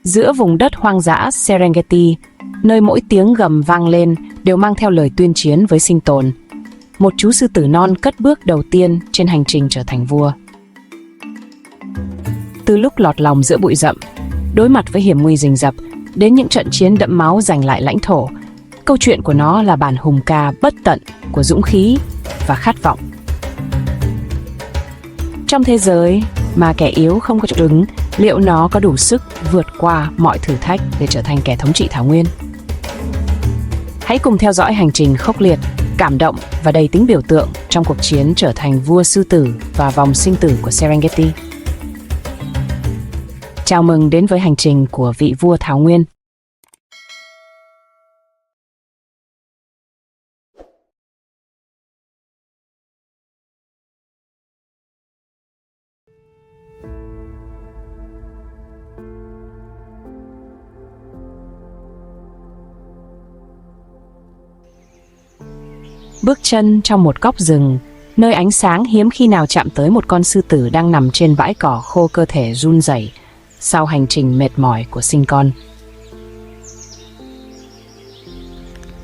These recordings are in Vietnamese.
Giữa vùng đất hoang dã Serengeti, nơi mỗi tiếng gầm vang lên đều mang theo lời tuyên chiến với sinh tồn, một chú sư tử non cất bước đầu tiên trên hành trình trở thành vua. Từ lúc lọt lòng giữa bụi rậm, đối mặt với hiểm nguy rình rập, đến những trận chiến đẫm máu giành lại lãnh thổ, câu chuyện của nó là bản hùng ca bất tận của dũng khí và khát vọng. Trong thế giới mà kẻ yếu không có chỗ đứng, liệu nó có đủ sức vượt qua mọi thử thách để trở thành kẻ thống trị thảo nguyên? Hãy cùng theo dõi hành trình khốc liệt, cảm động và đầy tính biểu tượng trong cuộc chiến trở thành vua sư tử và vòng sinh tử của Serengeti. Chào mừng đến với hành trình của vị vua thảo nguyên. Bước chân trong một góc rừng, nơi ánh sáng hiếm khi nào chạm tới một con sư tử đang nằm trên bãi cỏ khô, cơ thể run rẩy sau hành trình mệt mỏi của sinh con.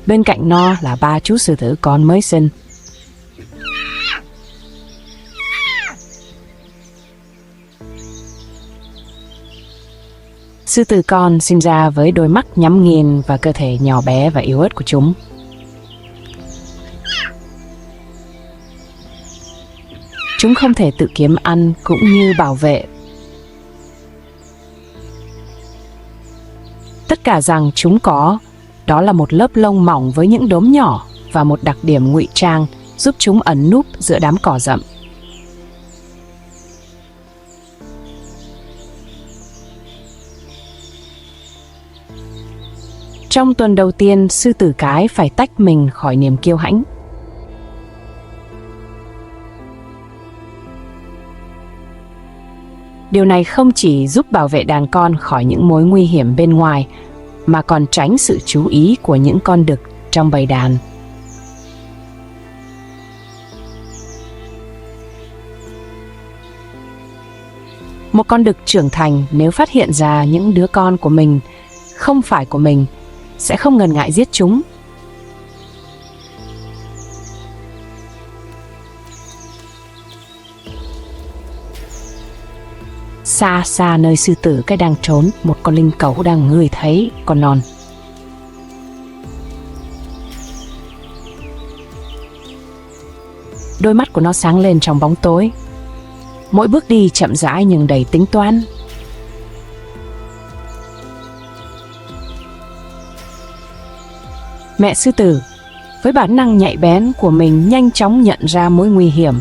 Bên cạnh nó là 3 chú sư tử con mới sinh. Sư tử con sinh ra với đôi mắt nhắm nghiền và cơ thể nhỏ bé và yếu ớt của chúng. Chúng không thể tự kiếm ăn cũng như bảo vệ. Tất cả rằng chúng có, đó là một lớp lông mỏng với những đốm nhỏ và một đặc điểm ngụy trang giúp chúng ẩn núp giữa đám cỏ rậm. Trong tuần đầu tiên, sư tử cái phải tách mình khỏi niềm kiêu hãnh. Điều này không chỉ giúp bảo vệ đàn con khỏi những mối nguy hiểm bên ngoài, mà còn tránh sự chú ý của những con đực trong bầy đàn. Một con đực trưởng thành nếu phát hiện ra những đứa con của mình không phải của mình, sẽ không ngần ngại giết chúng. Xa xa nơi sư tử cái đang trốn, một con linh cẩu đang ngửi thấy con non. Đôi mắt của nó sáng lên trong bóng tối. Mỗi bước đi chậm rãi nhưng đầy tính toán. Mẹ sư tử, với bản năng nhạy bén của mình, nhanh chóng nhận ra mối nguy hiểm.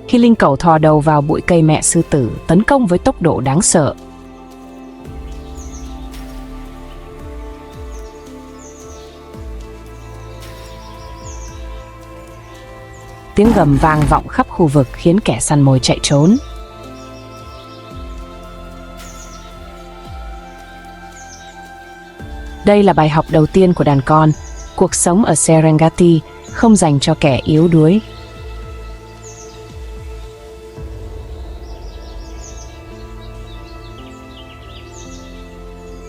Khi linh cẩu thò đầu vào bụi cây, mẹ sư tử tấn công với tốc độ đáng sợ. Tiếng gầm vang vọng khắp khu vực khiến kẻ săn mồi chạy trốn. Đây là bài học đầu tiên của đàn con. Cuộc sống ở Serengeti không dành cho kẻ yếu đuối.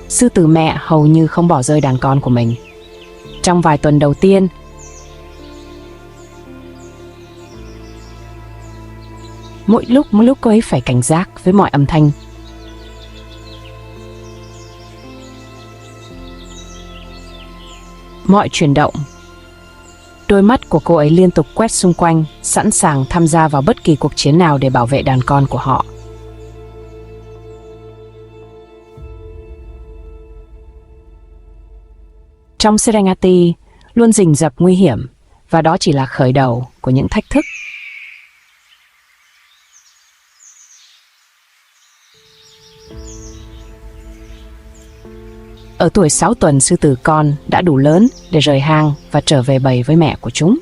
Sư tử mẹ hầu như không bỏ rơi đàn con của mình. Trong vài tuần đầu tiên, mỗi lúc cô ấy phải cảnh giác với mọi âm thanh. Mọi chuyển động. Đôi mắt của cô ấy liên tục quét xung quanh, sẵn sàng tham gia vào bất kỳ cuộc chiến nào để bảo vệ đàn con của họ. Trong Serengeti luôn rình rập nguy hiểm, và đó chỉ là khởi đầu của những thách thức. Ở tuổi 6 tuần, sư tử con đã đủ lớn để rời hang và trở về bầy với mẹ của chúng.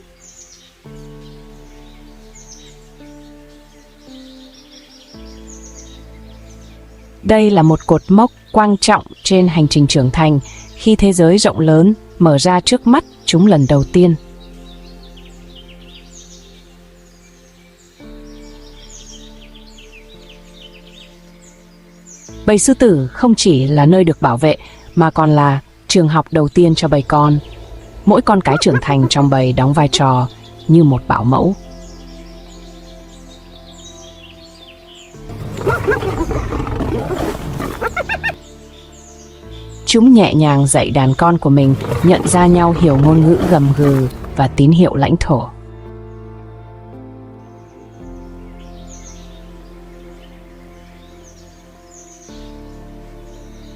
Đây là một cột mốc quan trọng trên hành trình trưởng thành, khi thế giới rộng lớn mở ra trước mắt chúng lần đầu tiên. Bầy sư tử không chỉ là nơi được bảo vệ mà còn là trường học đầu tiên cho bầy con. Mỗi con cái trưởng thành trong bầy đóng vai trò như một bảo mẫu. Chúng nhẹ nhàng dạy đàn con của mình nhận ra nhau, hiểu ngôn ngữ gầm gừ và tín hiệu lãnh thổ.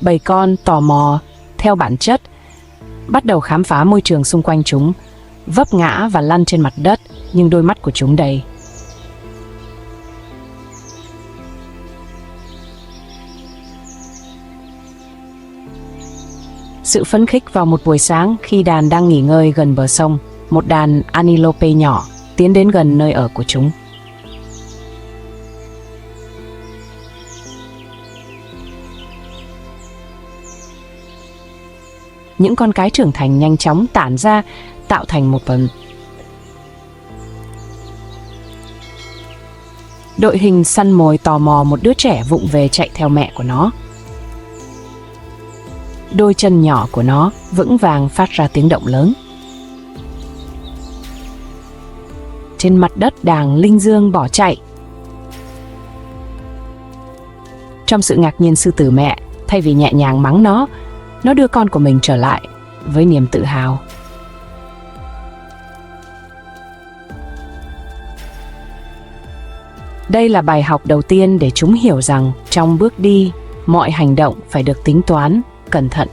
Bầy con tò mò theo bản chất, bắt đầu khám phá môi trường xung quanh chúng, vấp ngã và lăn trên mặt đất, nhưng đôi mắt của chúng đầy sự phấn khích. Vào một buổi sáng khi đàn đang nghỉ ngơi gần bờ sông, một đàn antelope nhỏ tiến đến gần nơi ở của chúng. Những con cái trưởng thành nhanh chóng tản ra, tạo thành một đội hình săn mồi tò mò. Một đứa trẻ vụng về chạy theo mẹ của nó. Đôi chân nhỏ của nó vững vàng phát ra tiếng động lớn. Trên mặt đất, đàn linh dương bỏ chạy. Trong sự ngạc nhiên, sư tử mẹ thay vì nhẹ nhàng mắng nó đưa con của mình trở lại với niềm tự hào. Đây là bài học đầu tiên để chúng hiểu rằng trong bước đi, mọi hành động phải được tính toán, cẩn thận.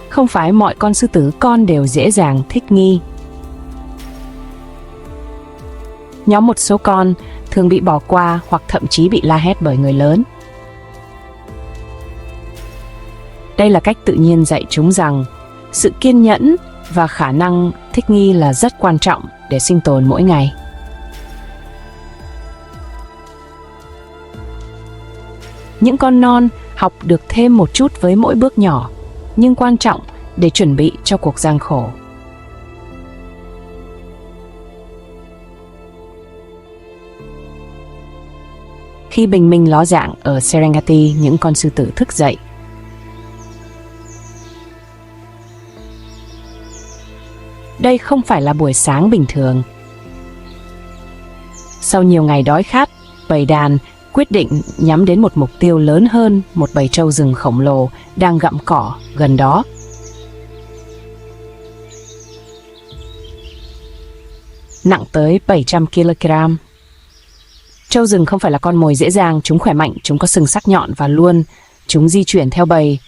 Không phải mọi con sư tử con đều dễ dàng thích nghi. Nhóm một số con thường bị bỏ qua hoặc thậm chí bị la hét bởi người lớn. Đây là cách tự nhiên dạy chúng rằng sự kiên nhẫn và khả năng thích nghi là rất quan trọng để sinh tồn mỗi ngày. Những con non học được thêm một chút với mỗi bước nhỏ, nhưng quan trọng để chuẩn bị cho cuộc gian khổ. Khi bình minh ló dạng ở Serengeti, những con sư tử thức dậy. Đây không phải là buổi sáng bình thường. Sau nhiều ngày đói khát, bầy đàn quyết định nhắm đến một mục tiêu lớn hơn, một bầy trâu rừng khổng lồ đang gặm cỏ gần đó. Nặng tới 700 kg. Trâu rừng không phải là con mồi dễ dàng, chúng khỏe mạnh, chúng có sừng sắc nhọn và chúng di chuyển theo bầy.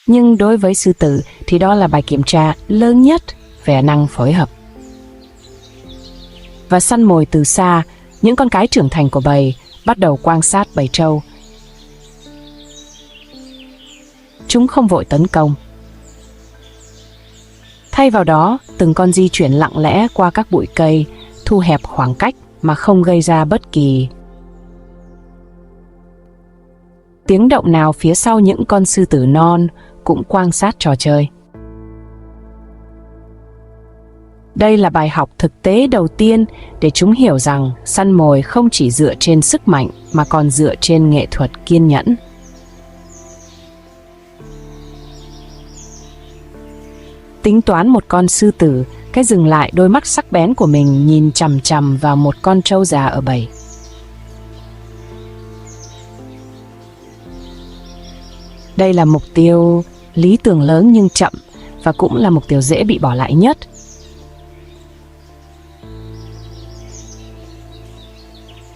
Nhưng đối với sư tử thì đó là bài kiểm tra lớn nhất về khả năng phối hợp. Và săn mồi từ xa, những con cái trưởng thành của bầy bắt đầu quan sát bầy trâu. Chúng không vội tấn công. Thay vào đó, từng con di chuyển lặng lẽ qua các bụi cây, thu hẹp khoảng cách mà không gây ra bất kỳ tiếng động nào. Phía sau những con sư tử non cũng quan sát trò chơi. Đây là bài học thực tế đầu tiên để chúng hiểu rằng săn mồi không chỉ dựa trên sức mạnh mà còn dựa trên nghệ thuật kiên nhẫn. Tính toán một con sư tử, cái dừng lại, đôi mắt sắc bén của mình nhìn chằm chằm vào một con trâu già ở bầy. Đây là mục tiêu lý tưởng lớn nhưng chậm, và cũng là mục tiêu dễ bị bỏ lại nhất.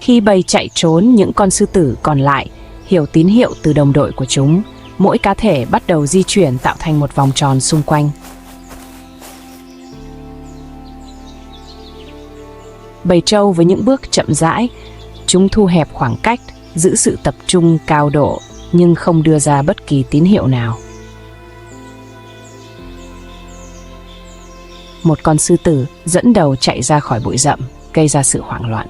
Khi bầy chạy trốn, những con sư tử còn lại hiểu tín hiệu từ đồng đội của chúng. Mỗi cá thể bắt đầu di chuyển tạo thành một vòng tròn xung quanh. Bầy trâu với những bước chậm rãi, chúng thu hẹp khoảng cách, giữ sự tập trung cao độ nhưng không đưa ra bất kỳ tín hiệu nào. Một con sư tử dẫn đầu chạy ra khỏi bụi rậm, gây ra sự hoảng loạn.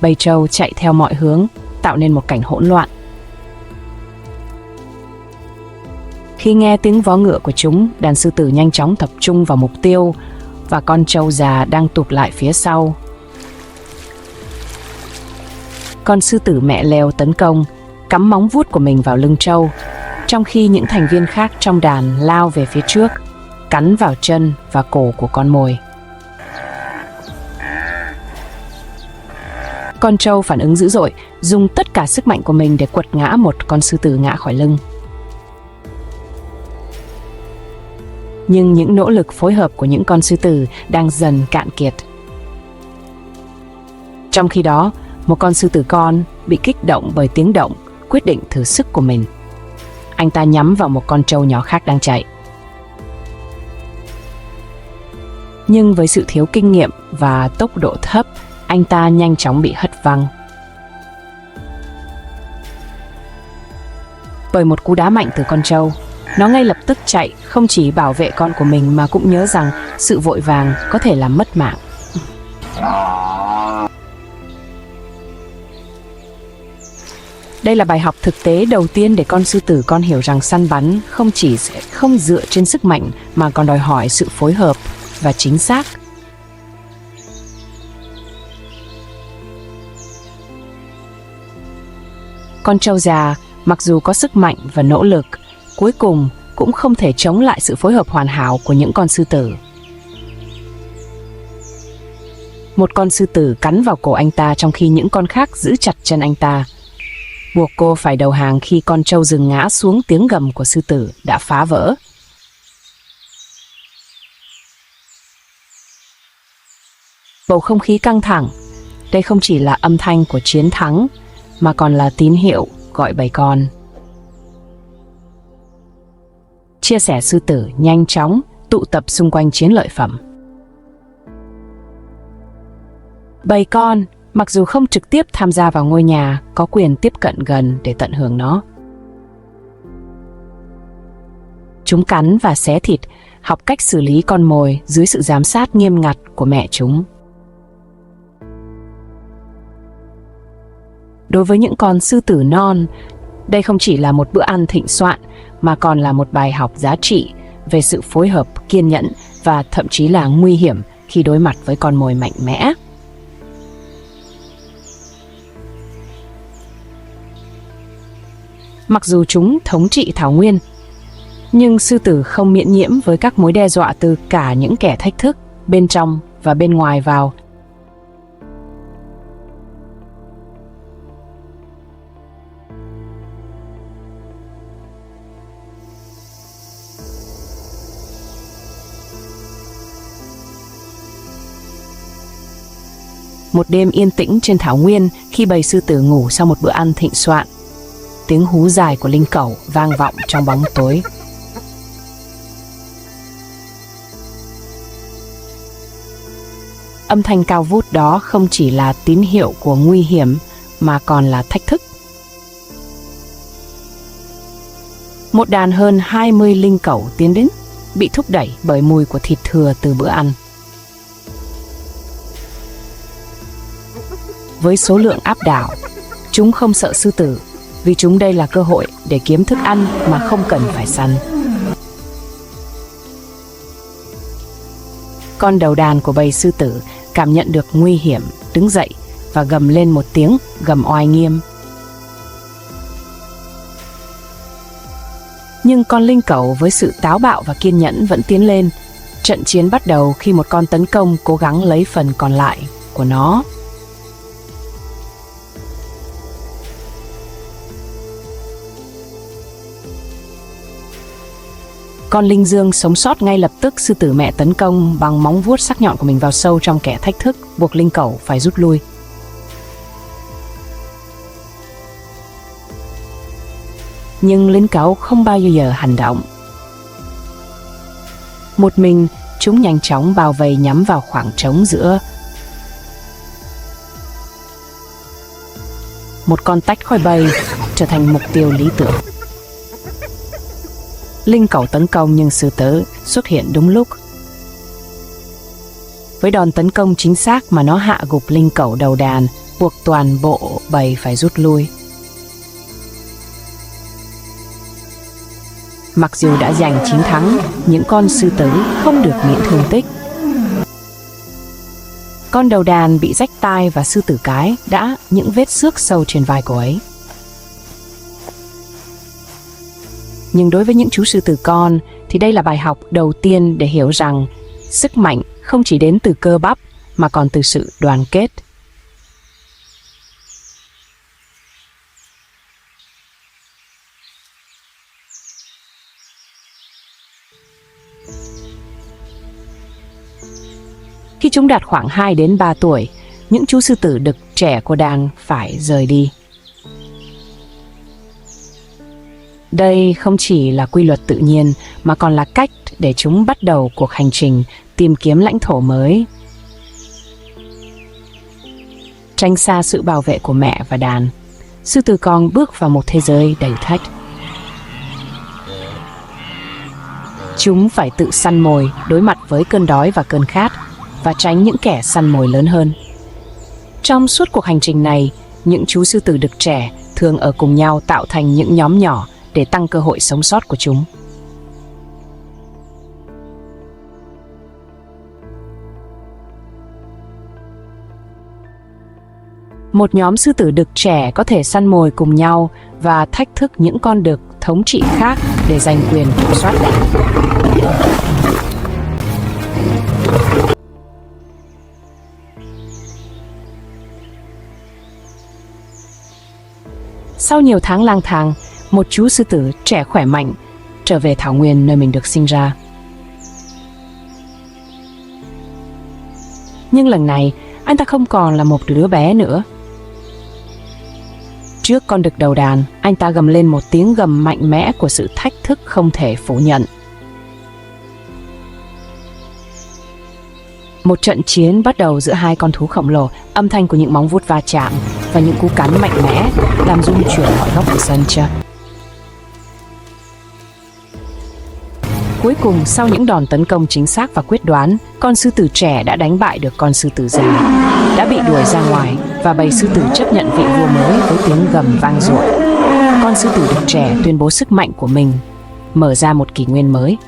Bầy trâu chạy theo mọi hướng, tạo nên một cảnh hỗn loạn. Khi nghe tiếng vó ngựa của chúng, đàn sư tử nhanh chóng tập trung vào mục tiêu và con trâu già đang tụt lại phía sau. Con sư tử mẹ leo tấn công, cắm móng vuốt của mình vào lưng trâu, trong khi những thành viên khác trong đàn lao về phía trước, cắn vào chân và cổ của con mồi. Con trâu phản ứng dữ dội, dùng tất cả sức mạnh của mình để quật ngã một con sư tử ngã khỏi lưng. Nhưng những nỗ lực phối hợp của những con sư tử đang dần cạn kiệt. Trong khi đó, một con sư tử con bị kích động bởi tiếng động, quyết định thử sức của mình. Anh ta nhắm vào một con trâu nhỏ khác đang chạy. Nhưng với sự thiếu kinh nghiệm và tốc độ thấp, anh ta nhanh chóng bị hất văng. Bởi một cú đá mạnh từ con trâu, nó ngay lập tức chạy, không chỉ bảo vệ con của mình mà cũng nhớ rằng sự vội vàng có thể làm mất mạng. Đây là bài học thực tế đầu tiên để con sư tử con hiểu rằng săn bắn không chỉ sẽ không dựa trên sức mạnh mà còn đòi hỏi sự phối hợp và chính xác. Con trâu già, mặc dù có sức mạnh và nỗ lực, cuối cùng cũng không thể chống lại sự phối hợp hoàn hảo của những con sư tử. Một con sư tử cắn vào cổ anh ta trong khi những con khác giữ chặt chân anh ta, buộc cô phải đầu hàng khi con trâu rừng ngã xuống tiếng gầm của sư tử đã phá vỡ. Bầu không khí căng thẳng, đây không chỉ là âm thanh của chiến thắng, mà còn là tín hiệu gọi bầy con. Chia sẻ sư tử nhanh chóng tụ tập xung quanh chiến lợi phẩm. Bầy con, mặc dù không trực tiếp tham gia vào ngôi nhà, có quyền tiếp cận gần để tận hưởng nó. Chúng cắn và xé thịt, học cách xử lý con mồi dưới sự giám sát nghiêm ngặt của mẹ chúng. Đối với những con sư tử non, đây không chỉ là một bữa ăn thịnh soạn mà còn là một bài học giá trị về sự phối hợp, kiên nhẫn và thậm chí là nguy hiểm khi đối mặt với con mồi mạnh mẽ. Mặc dù chúng thống trị thảo nguyên, nhưng sư tử không miễn nhiễm với các mối đe dọa từ cả những kẻ thách thức bên trong và bên ngoài vào. Một đêm yên tĩnh trên thảo nguyên khi bầy sư tử ngủ sau một bữa ăn thịnh soạn. Tiếng hú dài của linh cẩu vang vọng trong bóng tối. Âm thanh cao vút đó không chỉ là tín hiệu của nguy hiểm mà còn là thách thức. Một đàn hơn 20 linh cẩu tiến đến, bị thúc đẩy bởi mùi của thịt thừa từ bữa ăn. Với số lượng áp đảo, chúng không sợ sư tử, vì chúng đây là cơ hội để kiếm thức ăn mà không cần phải săn. Con đầu đàn của bầy sư tử cảm nhận được nguy hiểm, đứng dậy và gầm lên một tiếng gầm oai nghiêm. Nhưng con linh cẩu với sự táo bạo và kiên nhẫn vẫn tiến lên. Trận chiến bắt đầu khi một con tấn công cố gắng lấy phần còn lại của nó. Con linh dương sống sót ngay lập tức. Sư tử mẹ tấn công bằng móng vuốt sắc nhọn của mình vào sâu trong kẻ thách thức, buộc linh cẩu phải rút lui. Nhưng linh cẩu không bao giờ hành động. Một mình, chúng nhanh chóng bao vây nhắm vào khoảng trống giữa. Một con tách khỏi bầy trở thành mục tiêu lý tưởng. Linh cẩu tấn công nhưng sư tử xuất hiện đúng lúc. Với đòn tấn công chính xác mà nó hạ gục linh cẩu đầu đàn, buộc toàn bộ bầy phải rút lui. Mặc dù đã giành chiến thắng, những con sư tử không được miễn thương tích. Con đầu đàn bị rách tai và sư tử cái đã những vết xước sâu trên vai cô ấy. Nhưng đối với những chú sư tử con thì đây là bài học đầu tiên để hiểu rằng sức mạnh không chỉ đến từ cơ bắp mà còn từ sự đoàn kết. Khi chúng đạt khoảng 2 đến 3 tuổi, những chú sư tử đực trẻ của đàn phải rời đi. Đây không chỉ là quy luật tự nhiên mà còn là cách để chúng bắt đầu cuộc hành trình tìm kiếm lãnh thổ mới. Tránh xa sự bảo vệ của mẹ và đàn, sư tử con bước vào một thế giới đầy thách. Chúng phải tự săn mồi, đối mặt với cơn đói và cơn khát, và tránh những kẻ săn mồi lớn hơn. Trong suốt cuộc hành trình này, những chú sư tử đực trẻ thường ở cùng nhau tạo thành những nhóm nhỏ để tăng cơ hội sống sót của chúng. Một nhóm sư tử đực trẻ có thể săn mồi cùng nhau và thách thức những con đực thống trị khác để giành quyền kiểm soát đàn. Sau nhiều tháng lang thang, một chú sư tử trẻ khỏe mạnh trở về thảo nguyên nơi mình được sinh ra. Nhưng lần này, anh ta không còn là một đứa bé nữa. Trước con đực đầu đàn, anh ta gầm lên một tiếng gầm mạnh mẽ của sự thách thức không thể phủ nhận. Một trận chiến bắt đầu giữa hai con thú khổng lồ, âm thanh của những móng vuốt va chạm và những cú cắn mạnh mẽ làm rung chuyển mọi góc của sân chơi. Cuối cùng, sau những đòn tấn công chính xác và quyết đoán, con sư tử trẻ đã đánh bại được con sư tử già, đã bị đuổi ra ngoài và bầy sư tử chấp nhận vị vua mới với tiếng gầm vang dội. Con sư tử đực trẻ tuyên bố sức mạnh của mình, mở ra một kỷ nguyên mới.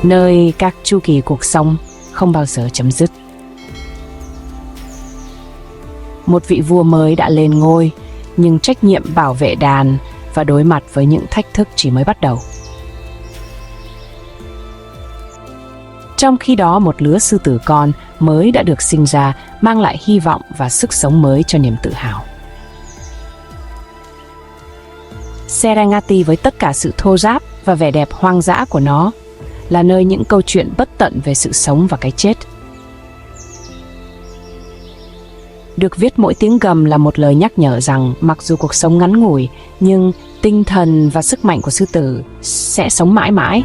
Nơi các chu kỳ cuộc sống không bao giờ chấm dứt. Một vị vua mới đã lên ngôi, nhưng trách nhiệm bảo vệ đàn và đối mặt với những thách thức chỉ mới bắt đầu. Trong khi đó, một lứa sư tử con mới đã được sinh ra, mang lại hy vọng và sức sống mới cho niềm tự hào. Serengeti với tất cả sự thô ráp và vẻ đẹp hoang dã của nó là nơi những câu chuyện bất tận về sự sống và cái chết. Được viết mỗi tiếng gầm là một lời nhắc nhở rằng mặc dù cuộc sống ngắn ngủi, nhưng tinh thần và sức mạnh của sư tử sẽ sống mãi mãi.